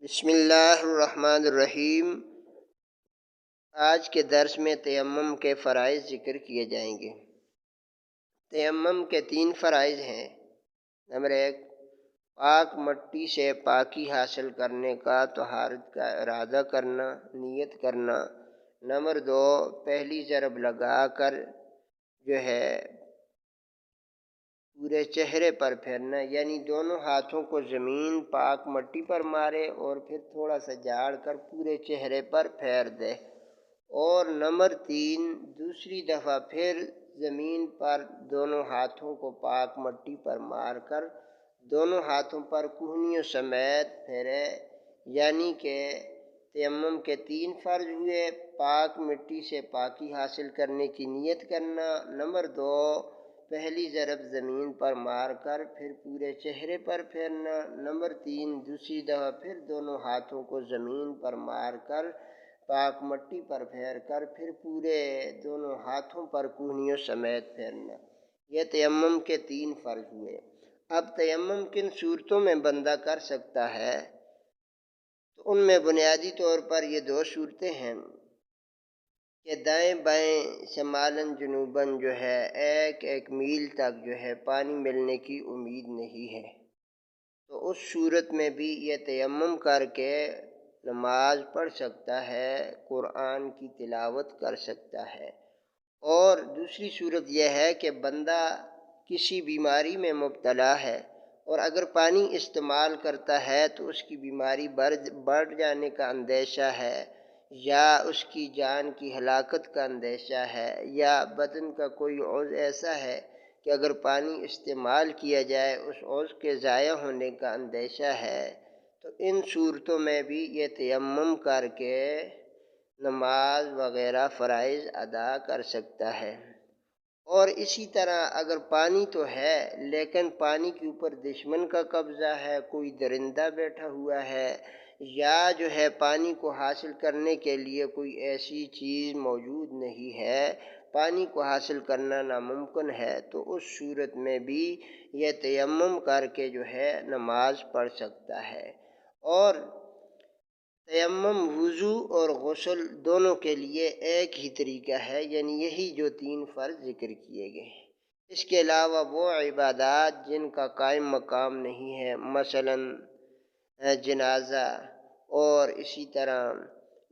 بسم اللہ الرحمن الرحیم۔ آج کے درس میں تیمم کے فرائض ذکر کیے جائیں گے۔ تیمم کے 3 فرائض ہیں۔ نمبر 1، پاک مٹی سے پاکی حاصل کرنے کا طہارت کا ارادہ کرنا، نیت کرنا۔ نمبر 2، پہلی ضرب لگا کر پورے چہرے پر پھیرنا، یعنی دونوں ہاتھوں کو زمین پاک مٹی پر مارے اور پھر تھوڑا سا جھاڑ کر پورے چہرے پر پھیر دے۔ اور نمبر 3، دوسری دفعہ پھر زمین پر دونوں ہاتھوں کو پاک مٹی پر مار کر دونوں ہاتھوں پر کہنیوں سمیت پھیرے، یعنی کہ تیمم کے 3 فرض ہوئے۔ پاک مٹی سے پاکی حاصل کرنے کی نیت کرنا۔ نمبر 2، پہلی ضرب زمین پر مار کر پھر پورے چہرے پر پھیرنا۔ نمبر 3، دوسری دفعہ پھر دونوں ہاتھوں کو زمین پر مار کر پاک مٹی پر پھیر کر پھر پورے دونوں ہاتھوں پر کہنیوں سمیت پھیرنا۔ یہ تیمم کے 3 فرض ہوئے۔ اب تیمم کن صورتوں میں بندہ کر سکتا ہے؟ تو ان میں بنیادی طور پر یہ 2 صورتیں ہیں کہ دائیں بائیں شمالاً جنوباً ایک میل تک پانی ملنے کی امید نہیں ہے، تو اس صورت میں بھی یہ تیمم کر کے نماز پڑھ سکتا ہے، قرآن کی تلاوت کر سکتا ہے۔ اور دوسری صورت یہ ہے کہ بندہ کسی بیماری میں مبتلا ہے اور اگر پانی استعمال کرتا ہے تو اس کی بیماری بڑھ جانے کا اندیشہ ہے، یا اس کی جان کی ہلاکت کا اندیشہ ہے، یا بدن کا کوئی عضو ایسا ہے کہ اگر پانی استعمال کیا جائے اس عضو کے ضائع ہونے کا اندیشہ ہے، تو ان صورتوں میں بھی یہ تیمم کر کے نماز وغیرہ فرائض ادا کر سکتا ہے۔ اور اسی طرح اگر پانی تو ہے لیکن پانی کے اوپر دشمن کا قبضہ ہے، کوئی درندہ بیٹھا ہوا ہے، یا پانی کو حاصل کرنے کے لیے کوئی ایسی چیز موجود نہیں ہے، پانی کو حاصل کرنا ناممکن ہے، تو اس صورت میں بھی یہ تیمم کر کے نماز پڑھ سکتا ہے۔ اور تیمم وضو اور غسل دونوں کے لیے ایک ہی طریقہ ہے، یعنی یہی جو 3 فرض ذکر کیے گئے۔ اس کے علاوہ وہ عبادات جن کا قائم مقام نہیں ہے، مثلاً جنازہ اور اسی طرح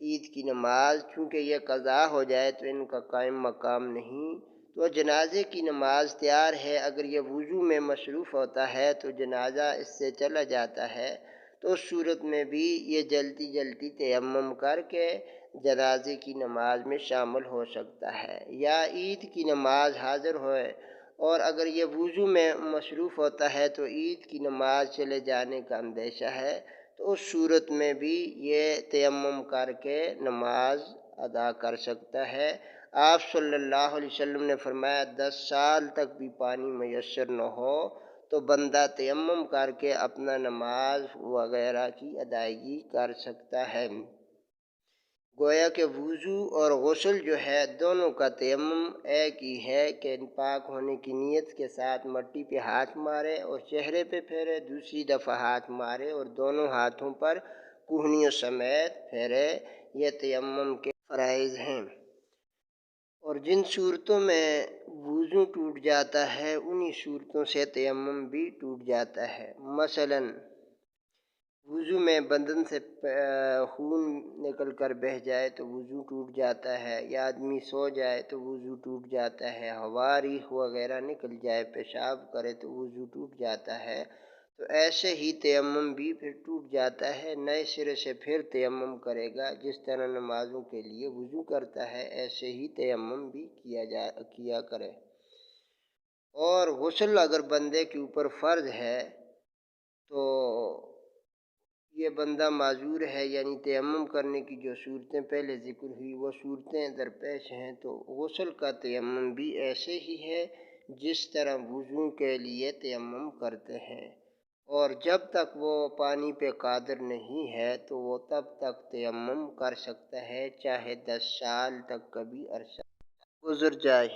عید کی نماز، چونکہ یہ قضا ہو جائے تو ان کا قائم مقام نہیں، تو جنازے کی نماز تیار ہے، اگر یہ وضو میں مصروف ہوتا ہے تو جنازہ اس سے چلا جاتا ہے، تو اس صورت میں بھی یہ جلدی تیمم کر کے جنازے کی نماز میں شامل ہو سکتا ہے۔ یا عید کی نماز حاضر ہوئے اور اگر یہ وضو میں مصروف ہوتا ہے تو عید کی نماز چلے جانے کا اندیشہ ہے، تو اس صورت میں بھی یہ تیمم کر کے نماز ادا کر سکتا ہے۔ آپ صلی اللہ علیہ وسلم نے فرمایا 10 سال تک بھی پانی میسر نہ ہو تو بندہ تیمم کر کے اپنا نماز وغیرہ کی ادائیگی کر سکتا ہے۔ گویا کہ وضو اور غسل دونوں کا تیمم ایک ہی ہے کہ پاک ہونے کی نیت کے ساتھ مٹی پہ ہاتھ مارے اور چہرے پہ پھیرے، دوسری دفعہ ہاتھ مارے اور دونوں ہاتھوں پر کہنیوں سمیت پھیرے۔ یہ تیمم کے فرائض ہیں۔ اور جن صورتوں میں وضو ٹوٹ جاتا ہے انہی صورتوں سے تیمم بھی ٹوٹ جاتا ہے۔ مثلاً وضو میں بدن سے خون نکل کر بہہ جائے تو وضو ٹوٹ جاتا ہے، یا آدمی سو جائے تو وضو ٹوٹ جاتا ہے، ہوا ریح وغیرہ نکل جائے، پیشاب کرے تو وضو ٹوٹ جاتا ہے، تو ایسے ہی تیمم بھی پھر ٹوٹ جاتا ہے، نئے سرے سے پھر تیمم کرے گا۔ جس طرح نمازوں کے لیے وضو کرتا ہے ایسے ہی تیمم بھی کیا کرے۔ اور غسل اگر بندے کے اوپر فرض ہے تو یہ بندہ معذور ہے، یعنی تیمم کرنے کی جو صورتیں پہلے ذکر ہوئی وہ صورتیں درپیش ہیں، تو غسل کا تیمم بھی ایسے ہی ہے جس طرح وضو کے لیے تیمم کرتے ہیں، اور جب تک وہ پانی پہ قادر نہیں ہے تو وہ تب تک تیمم کر سکتا ہے، چاہے 10 سال تک کبھی عرصہ گزر جائے۔